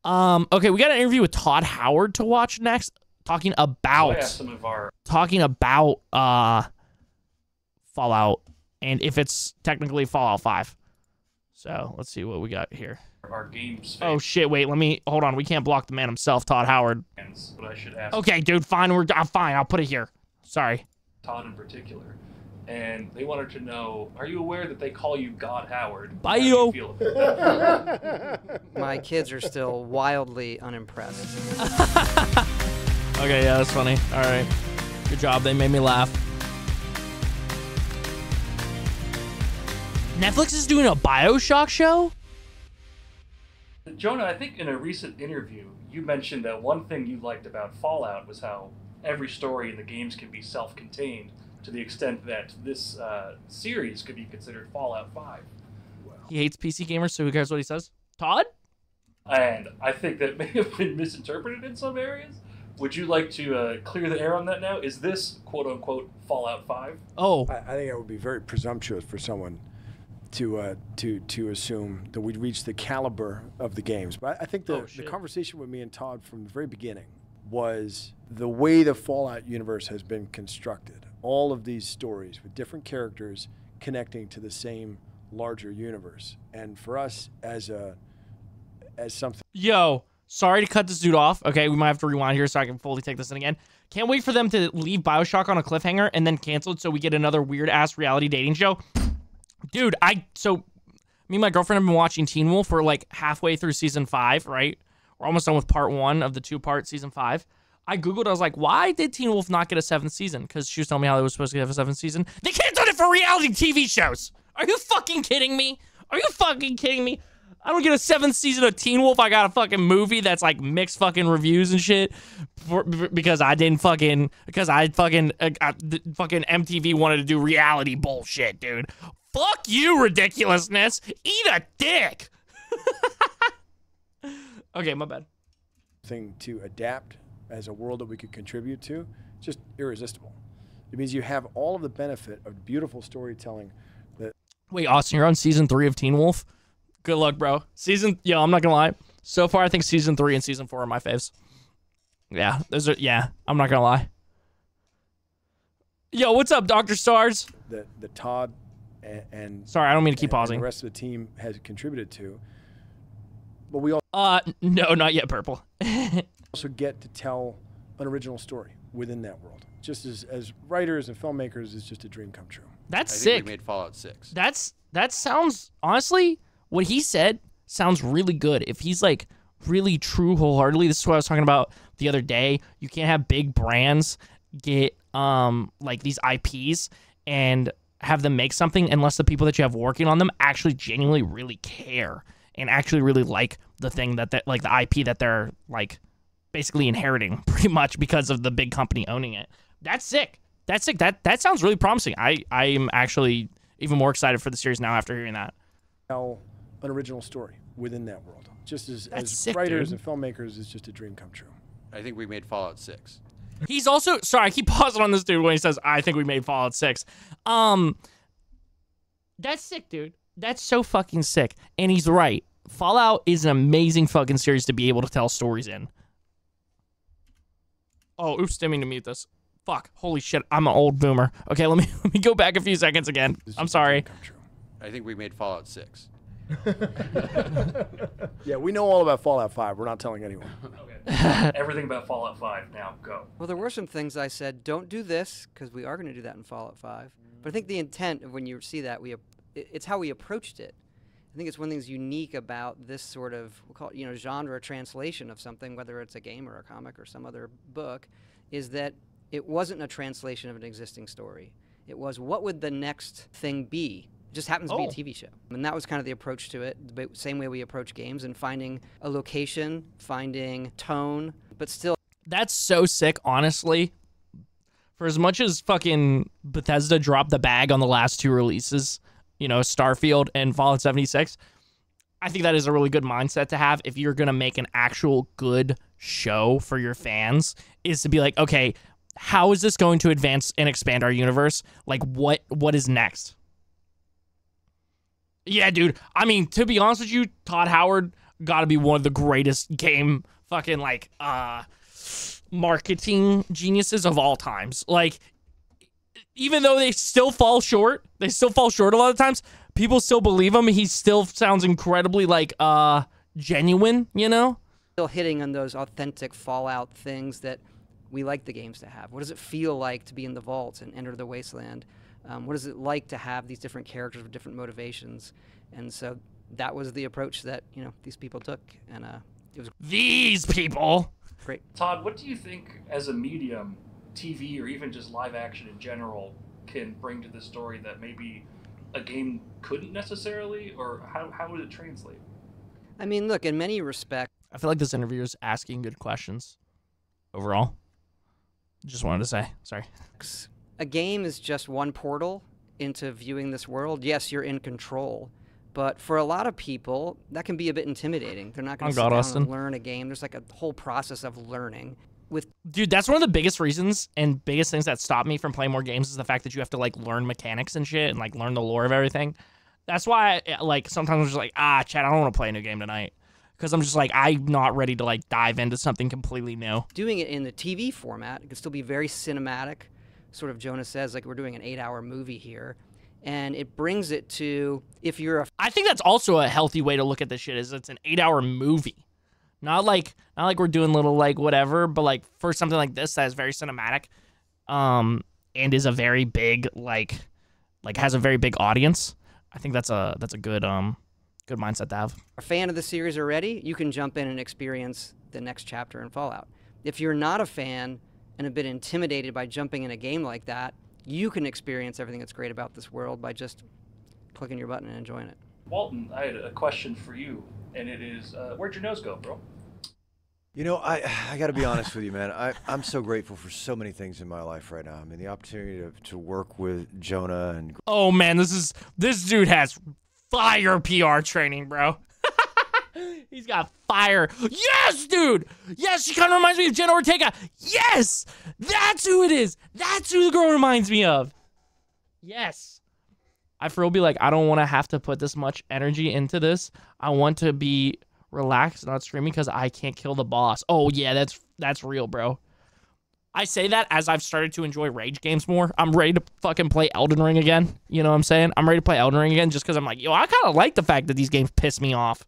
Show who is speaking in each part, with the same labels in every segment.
Speaker 1: Okay, we got an interview with Todd Howard to watch next, talking about Fallout and if it's technically Fallout 5. So let's see what we got here.
Speaker 2: Our games.
Speaker 1: Oh shit! Wait, hold on. We can't block the man himself, Todd Howard.
Speaker 2: But I should ask.
Speaker 1: Okay, dude, fine. I'm fine. I'll put it here. Sorry.
Speaker 2: Todd in particular, and they wanted to know: are you aware that they call you God Howard?
Speaker 1: Bye, yo.
Speaker 3: My kids are still wildly unimpressed.
Speaker 1: Okay, yeah, that's funny. All right, good job. They made me laugh. Netflix is doing a BioShock show?
Speaker 2: Jonah, I think in a recent interview, you mentioned that one thing you liked about Fallout was how every story in the games can be self-contained to the extent that this series could be considered Fallout 5.
Speaker 1: Wow. He hates PC gamers, so who cares what he says? Todd?
Speaker 2: And I think that may have been misinterpreted in some areas. Would you like to clear the air on that now? Is this, quote-unquote, Fallout 5?
Speaker 1: Oh.
Speaker 4: I think it would be very presumptuous for someone to assume that we'd reach the caliber of the games. But I think the conversation with me and Todd from the very beginning was the way the Fallout universe has been constructed. All of these stories with different characters connecting to the same larger universe. And for us as something...
Speaker 1: Yo, sorry to cut this dude off. Okay, we might have to rewind here so I can fully take this in again. Can't wait for them to leave BioShock on a cliffhanger and then cancel it so we get another weird-ass reality dating show. Dude, so me and my girlfriend have been watching Teen Wolf for like halfway through season 5, right? We're almost done with part 1 of the 2-part season 5. I Googled, I was like, why did Teen Wolf not get a 7th season? Because she was telling me how they were supposed to have a 7th season. They canceled it for reality TV shows. Are you fucking kidding me? Are you fucking kidding me? I don't get a 7th season of Teen Wolf. I got a fucking movie that's like mixed fucking reviews and shit because fucking MTV wanted to do reality bullshit, dude. Fuck you, ridiculousness. Eat a dick. Okay, my bad.
Speaker 4: Thing to adapt as a world that we could contribute to, just irresistible. It means you have all of the benefit of beautiful storytelling.
Speaker 1: Wait, Austin, you're on season 3 of Teen Wolf? Good luck, bro. Yo, I'm not gonna lie. So far, I think season 3 and season 4 are my faves. Yeah, I'm not gonna lie. Yo, what's up, Dr. Stars?
Speaker 4: The Todd and
Speaker 1: sorry, I don't mean to keep pausing.
Speaker 4: The rest of the team has contributed to, but we all
Speaker 1: no, not yet, Purple.
Speaker 4: also get to tell an original story within that world. Just as writers and filmmakers, it's just a dream come true.
Speaker 1: That's
Speaker 5: sick.
Speaker 1: I
Speaker 5: think we made Fallout 6.
Speaker 1: That sounds, honestly, what he said sounds really good. If he's like really true wholeheartedly, this is what I was talking about the other day. You can't have big brands get like these IPs and have them make something unless the people that you have working on them actually genuinely really care and actually really like the thing that like the IP that they're like basically inheriting pretty much because of the big company owning it. That's sick. That's sick. That sounds really promising. I am actually even more excited for the series now after hearing that.
Speaker 4: Tell an original story within that world. Just as
Speaker 1: sick,
Speaker 4: writers
Speaker 1: dude.
Speaker 4: and filmmakers, it's just a dream come true.
Speaker 5: I think we made Fallout 6.
Speaker 1: He's also, sorry, I keep pausing on this dude when he says, I think we made Fallout 6. That's sick, dude. That's so fucking sick. And he's right. Fallout is an amazing fucking series to be able to tell stories in. Oh, oops, didn't mean to mute this. Fuck, holy shit, I'm an old boomer. Okay, let me go back a few seconds again. I'm sorry.
Speaker 5: I think we made Fallout 6.
Speaker 4: Yeah, we know all about Fallout 5. We're not telling anyone.
Speaker 2: Okay. Everything about Fallout 5. Now, go.
Speaker 3: Well, there were some things I said, don't do this, because we are going to do that in Fallout 5. But I think the intent of when you see that, it's how we approached it. I think it's one thing that's unique about this sort of, we'll call it, genre translation of something, whether it's a game or a comic or some other book, is that it wasn't a translation of an existing story. It was, what would the next thing be? It just happens to be a TV show. And that was kind of the approach to it, the same way we approach games, and finding a location, finding tone, but still.
Speaker 1: That's so sick, honestly. For as much as fucking Bethesda dropped the bag on the last 2 releases, Starfield and Fallout 76, I think that is a really good mindset to have if you're going to make an actual good show for your fans, is to be like, okay, how is this going to advance and expand our universe? Like, what is next? Yeah, dude. I mean, to be honest with you, Todd Howard, got to be one of the greatest game fucking like marketing geniuses of all times. Like, even though they still fall short a lot of times, people still believe him. He still sounds incredibly like genuine, you know?
Speaker 3: Still hitting on those authentic Fallout things that we like the games to have. What does it feel like to be in the vault and enter the wasteland? What is it like to have these different characters with different motivations? And so that was the approach that, you know, these people took, and it was
Speaker 1: these people.
Speaker 3: Great.
Speaker 2: Todd, what do you think as a medium, TV or even just live action in general, can bring to the story that maybe a game couldn't necessarily, or how would it translate?
Speaker 3: I mean, look, in many respects,
Speaker 1: I feel like this interviewer is asking good questions overall. Just wanted to say, sorry.
Speaker 3: a game is just one portal into viewing this world. Yes, you're in control, but for a lot of people, that can be a bit intimidating. They're not going to sit down and learn a game. There's like a whole process of learning.
Speaker 1: Dude, that's one of the biggest reasons and biggest things that stop me from playing more games is the fact that you have to like learn mechanics and shit and like learn the lore of everything. That's why like sometimes I'm just like, Chad, I don't want to play a new game tonight. Because I'm just like, I'm not ready to like dive into something completely new.
Speaker 3: Doing it in the TV format, it can still be very cinematic. Sort of Jonah says, like we're doing an 8-hour movie here. And it brings it to, if you're
Speaker 1: I think that's also a healthy way to look at this shit, is it's an 8-hour movie. Not like we're doing little like whatever, but like for something like this that is very cinematic, and is a very big like has a very big audience. I think that's a good good mindset to have.
Speaker 3: A fan of the series already, you can jump in and experience the next chapter in Fallout. If you're not a fan and a bit intimidated by jumping in a game like that, you can experience everything that's great about this world by just clicking your button and enjoying it.
Speaker 2: Walton, I had a question for you, and it is, where'd your nose go, bro?
Speaker 6: You know, I got to be honest with you, man. I'm so grateful for so many things in my life right now. I mean, the opportunity to work with Jonah and...
Speaker 1: Oh, man, this dude has fire PR training, bro. He's got fire. Yes, dude. Yes, she kind of reminds me of Jenna Ortega. Yes, that's who it is. That's who the girl reminds me of. Yes. I for real be like, I don't want to have to put this much energy into this. I want to be relaxed, not streaming, because I can't kill the boss. Oh, yeah, that's real, bro. I say that as I've started to enjoy rage games more. I'm ready to fucking play Elden Ring again. You know what I'm saying? I'm ready to play Elden Ring again just because I'm like, yo, I kind of like the fact that these games piss me off.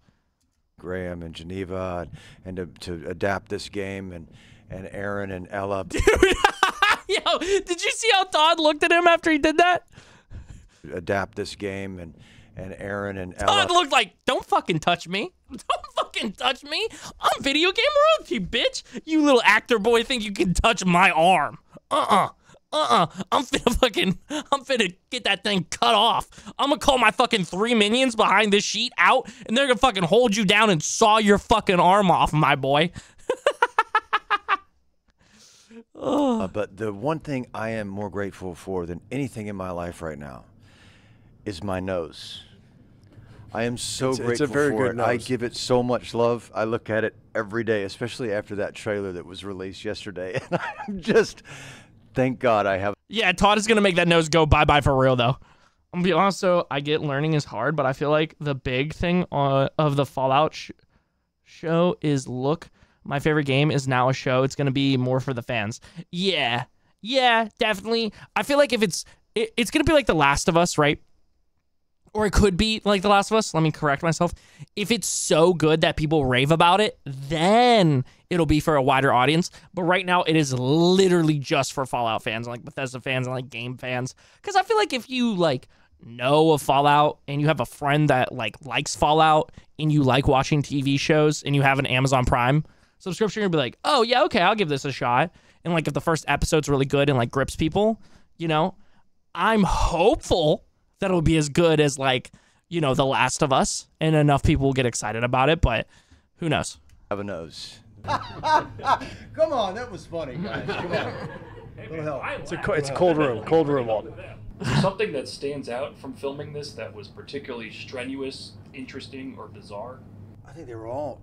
Speaker 6: Graham and Geneva, and to adapt this game, and Aaron and Ella.
Speaker 1: Dude, yo, did you see how Todd looked at him after he did that?
Speaker 6: Adapt this game, and Aaron and Ella.
Speaker 1: Todd looked like, don't fucking touch me. Don't fucking touch me. I'm video game royalty, bitch. You little actor boy think you can touch my arm. I'm finna get that thing cut off. I'm gonna call my fucking 3 minions behind this sheet out, and they're gonna fucking hold you down and saw your fucking arm off, my boy.
Speaker 6: But the one thing I am more grateful for than anything in my life right now is my nose. I am so grateful
Speaker 4: it's a very
Speaker 6: for
Speaker 4: good
Speaker 6: it.
Speaker 4: nose.
Speaker 6: I give it so much love. I look at it every day, especially after that trailer that was released yesterday. And I'm just, thank God I have.
Speaker 1: Yeah, Todd is going to make that nose go bye-bye for real, though. I'm going to be honest, so I get learning is hard, but I feel like the big thing of the Fallout show is, look, my favorite game is now a show. It's going to be more for the fans. Yeah, definitely. I feel like if it's going to be like The Last of Us, right? Or it could be like The Last of Us. Let me correct myself. If it's so good that people rave about it, then it'll be for a wider audience. But right now, it is literally just for Fallout fans, like Bethesda fans and like game fans. Because I feel like if you like know of Fallout and you have a friend that like likes Fallout and you like watching TV shows and you have an Amazon Prime subscription, you'll be like, oh yeah, okay, I'll give this a shot. And like if the first episode's really good and like grips people, you know, I'm hopeful that it'll be as good as, like, you know, The Last of Us, and enough people will get excited about it, but who knows?
Speaker 6: Have a nose.
Speaker 7: Come on, that was funny, guys. Come on. Little help.
Speaker 4: It's a cold room, Walton.
Speaker 2: Was there something that stands out from filming this that was particularly strenuous, interesting, or bizarre?
Speaker 6: I think they were all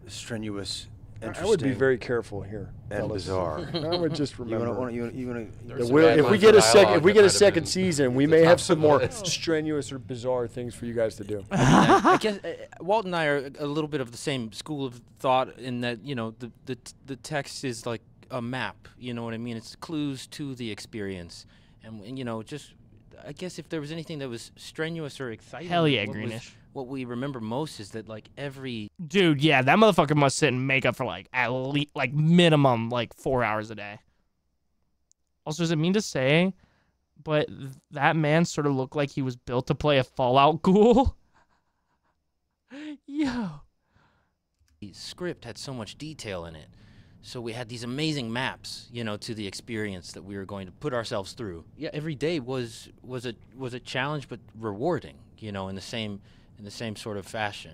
Speaker 6: strenuous, interesting.
Speaker 4: I would be very careful here.
Speaker 6: And
Speaker 4: fellas.
Speaker 6: bizarre.
Speaker 4: I would just remember.
Speaker 6: If
Speaker 4: we get a second season, we may have some more strenuous or bizarre things for you guys to do.
Speaker 8: I guess Walt and I are a little bit of the same school of thought in that, you know, the text is like a map, you know what I mean? It's clues to the experience. And you know, just, I guess if there was anything that was strenuous or exciting.
Speaker 1: Hell yeah, Greenish.
Speaker 8: What we remember most is that, like, every...
Speaker 1: Dude, yeah, that motherfucker must sit in makeup for, like, at least, like, minimum, like, 4 hours a day. Also, does it mean to say, but that man sort of looked like he was built to play a Fallout ghoul? Yo.
Speaker 8: The script had so much detail in it. So we had these amazing maps, you know, to the experience that we were going to put ourselves through. Yeah, every day was a challenge, but rewarding, you know, in the same sort of fashion.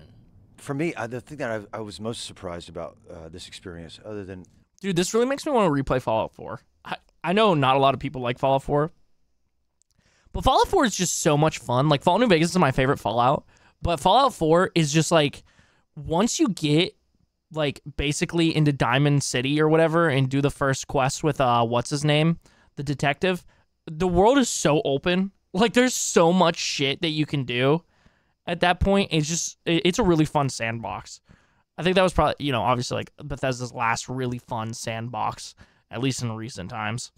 Speaker 6: For me, the thing that I was most surprised about this experience, other than...
Speaker 1: Dude, this really makes me want to replay Fallout 4. I know not a lot of people like Fallout 4, but Fallout 4 is just so much fun. Like, Fallout New Vegas is my favorite Fallout, but Fallout 4 is just, like, once you get, like, basically into Diamond City or whatever and do the first quest with, what's his name? The detective. The world is so open. Like, there's so much shit that you can do. At that point, it's a really fun sandbox. I think that was probably, you know, obviously, like, Bethesda's last really fun sandbox, at least in recent times.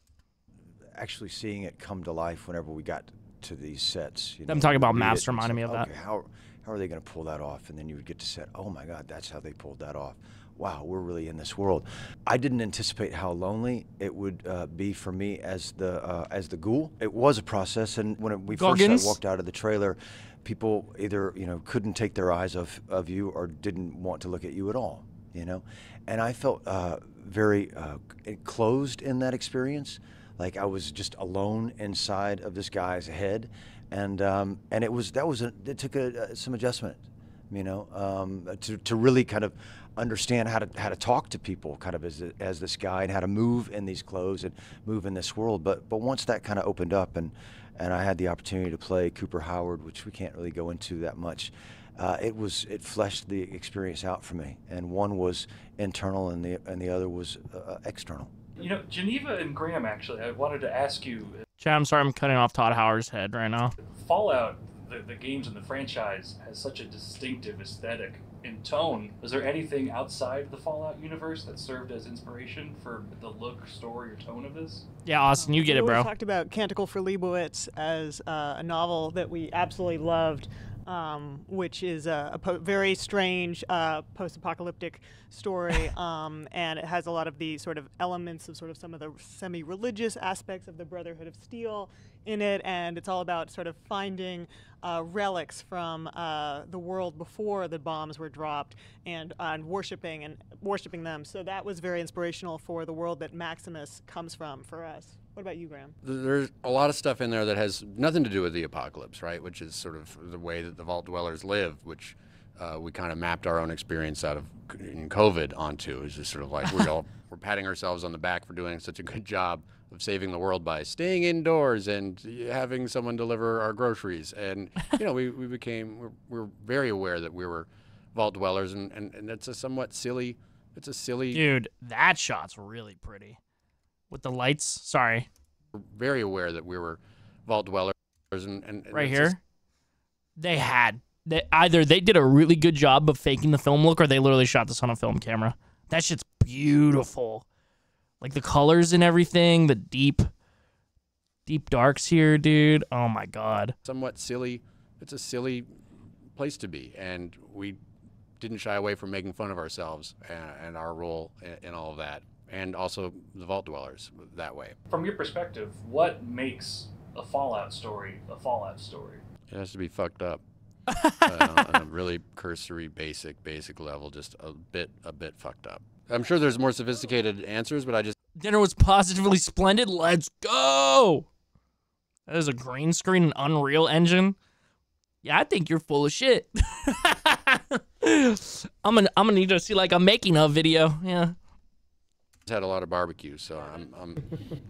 Speaker 6: Actually seeing it come to life whenever we got to these sets.
Speaker 1: I'm talking about maps reminding me of that.
Speaker 6: How are they going to pull that off? And then you would get to set, oh my God, that's how they pulled that off. Wow, we're really in this world. I didn't anticipate how lonely it would be for me as the ghoul. It was a process, and when we first walked out of the trailer, people either, you know, couldn't take their eyes of you or didn't want to look at you at all, you know? And I felt very enclosed in that experience, like I was just alone inside of this guy's head, and it took some adjustment, you know, to really kind of understand how to talk to people, kind of as this guy, and how to move in these clothes and move in this world. But once that kind of opened up, and I had the opportunity to play Cooper Howard, which we can't really go into that much. It fleshed the experience out for me, and one was internal, and the other was external.
Speaker 2: You know, Geneva and Graham, actually, I wanted to ask you.
Speaker 1: Chad, I'm sorry, I'm cutting off Todd Howard's head right now.
Speaker 2: Fallout, the games in the franchise, has such a distinctive aesthetic and tone. Was there anything outside the Fallout universe that served as inspiration for the look, story, or tone of this?
Speaker 1: Yeah, Austin, you get it, bro.
Speaker 9: We talked about Canticle for Leibowitz as a novel that we absolutely loved, which is a very strange post-apocalyptic story, and it has a lot of the sort of elements of sort of some of the semi-religious aspects of the Brotherhood of Steel in it, and it's all about sort of finding relics from the world before the bombs were dropped and worshiping them. So that was very inspirational for the world that Maximus comes from for us. What about you, Graham?
Speaker 5: There's a lot of stuff in there that has nothing to do with the apocalypse, right? Which is sort of the way that the Vault Dwellers live, which we kind of mapped our own experience out of in COVID onto. It's just sort of like we're patting ourselves on the back for doing such a good job of saving the world by staying indoors and having someone deliver our groceries. And, you know, we're very aware that we were Vault Dwellers, and it's a somewhat silly,
Speaker 1: Dude, that shot's really pretty. With the lights, sorry.
Speaker 5: We're very aware that we were Vault Dwellers, and
Speaker 1: right here, either they did a really good job of faking the film look, or they literally shot this on a film camera. That shit's beautiful. Like the colors and everything, the deep darks here, dude. Oh my God.
Speaker 5: Somewhat silly. It's a silly place to be, and we didn't shy away from making fun of ourselves and our role in all of that, and also the Vault Dwellers that way. From
Speaker 2: your perspective, what makes a Fallout story a Fallout story?
Speaker 5: It has to be fucked up. On a really cursory, basic level, just a bit fucked up. I'm sure there's more sophisticated answers, but I just...
Speaker 1: Dinner was positively splendid. Let's go! That is a green screen and Unreal Engine. Yeah, I think you're full of shit. I'm gonna need to see like a making of video. Yeah.
Speaker 5: Had a lot of barbecue, so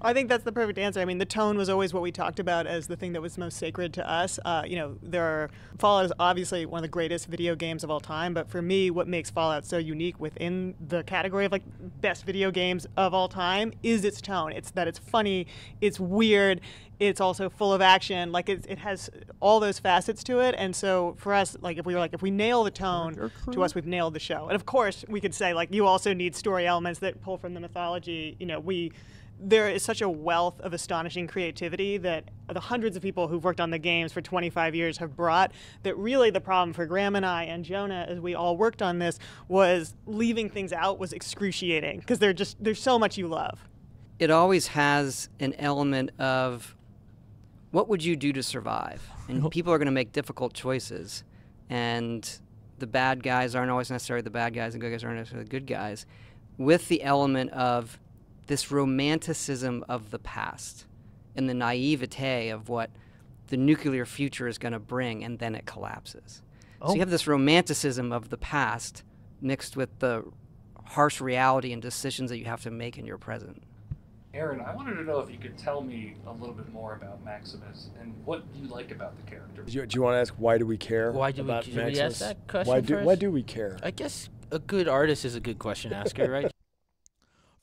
Speaker 9: I think that's the perfect answer. I mean, the tone was always what we talked about as the thing that was most sacred to us. You know, Fallout is obviously one of the greatest video games of all time, but for me, what makes Fallout so unique within the category of like best video games of all time is its tone. It's that it's funny, it's weird, it's also full of action. Like it has all those facets to it. And so for us, like if we nail the tone, to us we've nailed the show. And of course, we could say like you also need story elements that pull from the mythology. You know, there is such a wealth of astonishing creativity that the hundreds of people who've worked on the games for 25 years have brought, that really the problem for Graham and I and Jonah as we all worked on this was leaving things out was excruciating because there's so much you love.
Speaker 3: It always has an element of what would you do to survive? And people are going to make difficult choices. And the bad guys aren't always necessarily the bad guys, and good guys aren't necessarily the good guys. With the element of this romanticism of the past and the naivete of what the nuclear future is going to bring, and then it collapses. So you have this romanticism of the past mixed with the harsh reality and decisions that you have to make in your present.
Speaker 2: Aaron, I wanted to know if you could tell me a little bit more about Maximus and what you like about the character.
Speaker 4: Do you want to ask why do we care?
Speaker 8: Why do
Speaker 4: about
Speaker 8: we ask
Speaker 4: Maximus?
Speaker 8: that question
Speaker 4: Why do we care?
Speaker 8: I guess a good artist is a good question asker, right?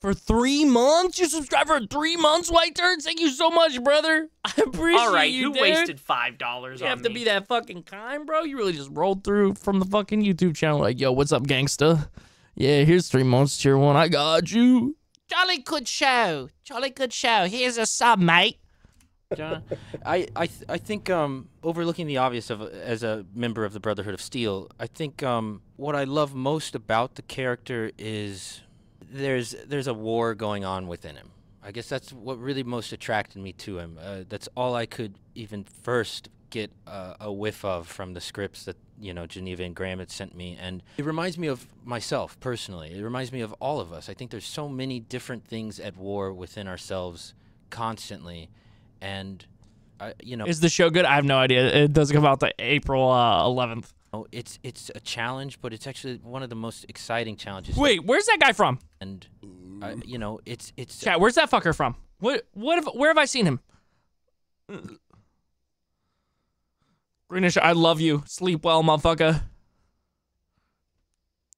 Speaker 1: For 3 months? You subscribed for 3 months, White Turds? Thank you so much, brother. I appreciate
Speaker 10: All right,
Speaker 1: you,
Speaker 10: who
Speaker 1: dude.
Speaker 10: wasted $5 on me?
Speaker 1: You have to be that fucking kind, bro. You really just rolled through from the fucking YouTube channel like, yo, what's up, gangsta? Yeah, here's 3 months, tier 1. I got you. Jolly good show. Jolly good show. Here's a sub, mate.
Speaker 8: John, I think overlooking the obvious as a member of the Brotherhood of Steel, I think what I love most about the character is there's a war going on within him. I guess that's what really most attracted me to him. That's all I could even first get a whiff of from the scripts that Geneva and Graham had sent me, and it reminds me of myself personally. It reminds me of all of us. I think there's so many different things at war within ourselves constantly, and
Speaker 1: Is the show good? I have no idea. It does come out April 11th.
Speaker 8: Oh, it's a challenge, but it's actually one of the most exciting challenges.
Speaker 1: Wait, where's that guy from?
Speaker 8: And it's
Speaker 1: Chat, where's that fucker from? Where have I seen him? Greenish, I love you. Sleep well, motherfucker.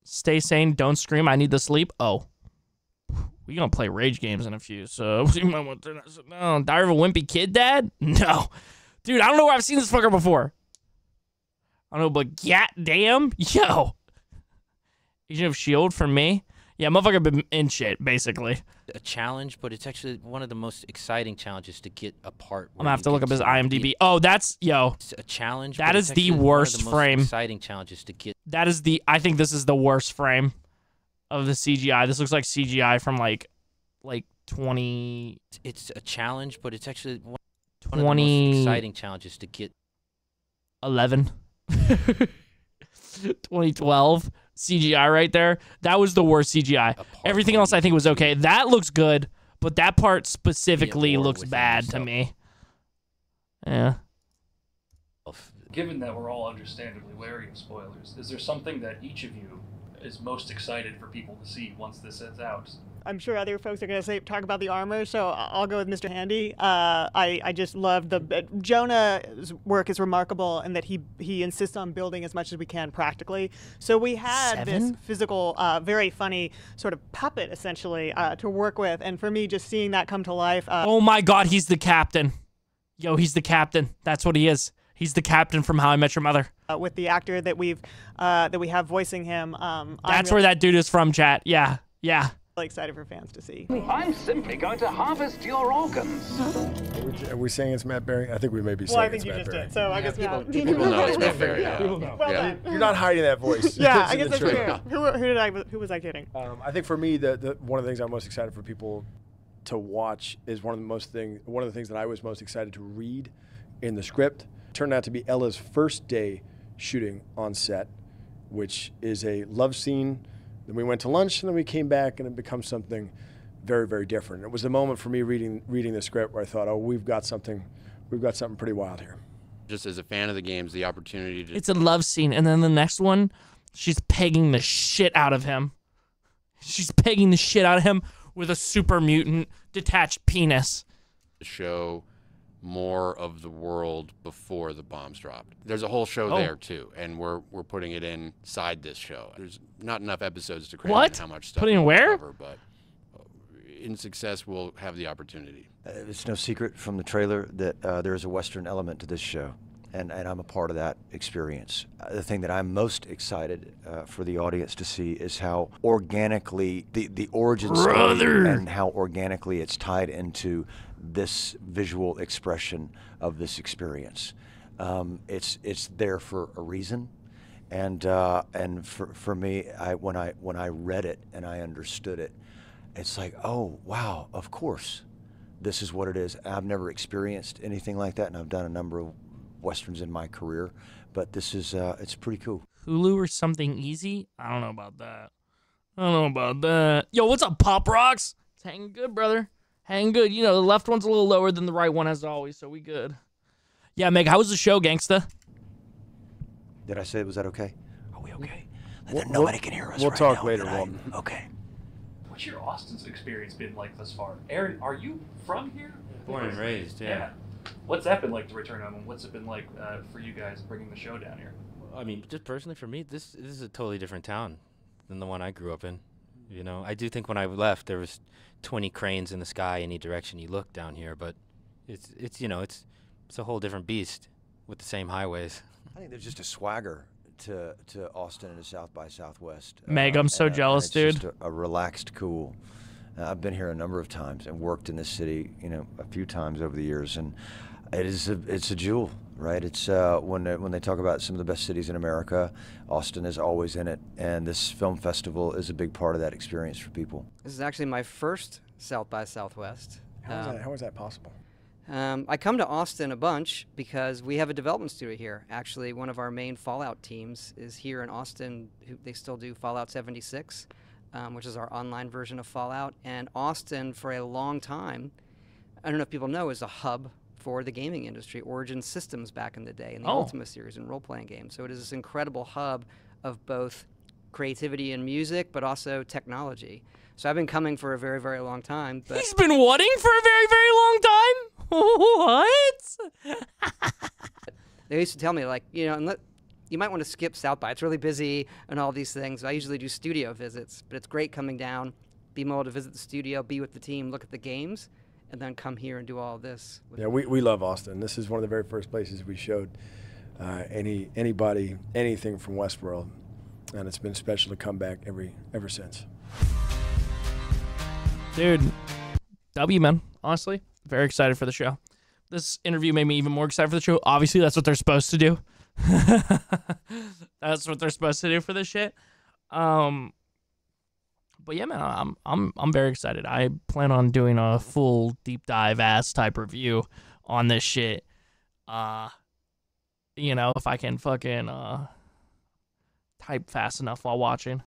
Speaker 1: Stay sane. Don't scream. I need to sleep. Oh. We gonna play rage games in a few, so you might want to turn that down. Diary of a Wimpy Kid, Dad? No. Dude, I don't know where I've seen this fucker before. I don't know, but goddamn. Yo. Agent of S.H.I.E.L.D. for me? Yeah, motherfucker been in shit, basically.
Speaker 8: A challenge, but it's actually one of the most exciting challenges to get a part.
Speaker 1: I'm gonna have to look up his IMDb. Oh, that's
Speaker 8: It's a challenge.
Speaker 1: That is the worst frame.
Speaker 8: Exciting challenges to get.
Speaker 1: That is I think this is the worst frame of the CGI. This looks like CGI from like 20.
Speaker 8: It's a challenge, but it's actually one of the most exciting challenges to get.
Speaker 1: 11. 2012 CGI right there. That was the worst CGI. Everything else I think was okay. That looks good, but that part specifically looks bad to me. Yeah.
Speaker 2: Given that we're all understandably wary of spoilers, is there something that each of you is most excited for people to see once this is out?
Speaker 9: I'm sure other folks are going to talk about the armor, so I'll go with Mr. Handy. I just love Jonah's work is remarkable in that he insists on building as much as we can practically. So we had this physical, very funny sort of puppet essentially to work with, and for me, just seeing that come to life.
Speaker 1: Oh my God, he's the captain. Yo, he's the captain. That's what he is. He's the captain from How I Met Your Mother.
Speaker 9: With the actor that we have voicing him.
Speaker 1: That's where that dude is from, chat. Yeah, yeah.
Speaker 9: Really excited for fans to see.
Speaker 11: I'm simply going to harvest your organs.
Speaker 4: Are we saying it's Matt Berry? I think we may be saying it's Matt Berry.
Speaker 9: Well, I think you just did, so I guess
Speaker 5: people know it's Matt Berry.
Speaker 9: People know. Well done.
Speaker 4: You're not hiding that voice.
Speaker 9: Yeah, I guess that's fair. Who was I kidding?
Speaker 4: I think for me, one of the things I'm most excited for people to watch is one of the things that I was most excited to read in the script. Turned out to be Ella's first day shooting on set, which is a love scene. Then we went to lunch, and then we came back, and it becomes something very, very different. It was a moment for me reading the script where I thought, oh, we've got something pretty wild here.
Speaker 5: Just as a fan of the games, the opportunity to...
Speaker 1: It's a love scene, and then the next one, she's pegging the shit out of him. She's pegging the shit out of him with a super mutant detached penis.
Speaker 5: Show more of the world before the bombs dropped. There's a whole show there too, and we're putting it inside this show. There's not enough episodes to cram in how much stuff
Speaker 1: Putting
Speaker 5: we
Speaker 1: where?
Speaker 5: cover, but in success we'll have the opportunity.
Speaker 6: It's no secret from the trailer that there is a Western element to this show, and I'm a part of that experience. The thing that I'm most excited for the audience to see is how organically the origin story and how organically it's tied into this visual expression of this experience. It's there for a reason, and for me, when I read it and I understood it, it's like, oh wow, of course, this is what it is. I've never experienced anything like that, and I've done a number of Westerns in my career, but this is it's pretty cool.
Speaker 1: Hulu or something easy? I don't know about that. Yo, what's up, Pop Rocks? It's hanging good, brother. Hanging good. You know, the left one's a little lower than the right one as always, so we good. Yeah, Meg, how was the show, gangsta?
Speaker 6: Did I say, was that okay? Are we okay?
Speaker 4: Nobody can hear us. We'll talk later, Walton.
Speaker 6: Okay.
Speaker 2: What's your Austin's experience been like thus far? Aaron, are you from here?
Speaker 8: Born and raised, yeah.
Speaker 2: What's that been like to return home, and what's it been like for you guys bringing the show down here?
Speaker 8: I mean, just personally for me, this is a totally different town than the one I grew up in. You know, I do think when I left, there was 20 cranes in the sky any direction you look down here, but it's you know, it's a whole different beast with the same highways.
Speaker 6: I think there's just a swagger to Austin and to South by Southwest.
Speaker 1: Meg, I'm so jealous, dude.
Speaker 6: Just a relaxed, cool. I've been here a number of times and worked in this city, you know, a few times over the years, and it's a jewel, right? It's when they talk about some of the best cities in America, Austin is always in it, and this film festival is a big part of that experience for people.
Speaker 3: This is actually my first South by Southwest.
Speaker 4: How is that possible?
Speaker 3: I come to Austin a bunch because we have a development studio here. Actually, one of our main Fallout teams is here in Austin. They still do Fallout 76, which is our online version of Fallout. And Austin, for a long time, I don't know if people know, is a hub for the gaming industry. Origin Systems back in the day, and the Ultima series and role-playing games. So it is this incredible hub of both creativity and music, but also technology. So I've been coming for a very, very long time. But
Speaker 1: he's been wanting for a very, very long time? What?
Speaker 3: They used to tell me, like, you know, you might want to skip South by. It's really busy and all these things. I usually do studio visits, but it's great coming down, being able to visit the studio, be with the team, look at the games, and then come here and do all of this.
Speaker 4: Yeah, we love Austin. This is one of the very first places we showed anybody anything from Westworld, and it's been special to come back ever since.
Speaker 1: Dude, W, man. Honestly, very excited for the show. This interview made me even more excited for the show. Obviously, that's what they're supposed to do. That's what they're supposed to do for this shit. But yeah, man, I'm very excited. I plan on doing a full deep dive ass type review on this shit. You know, if I can fucking type fast enough while watching.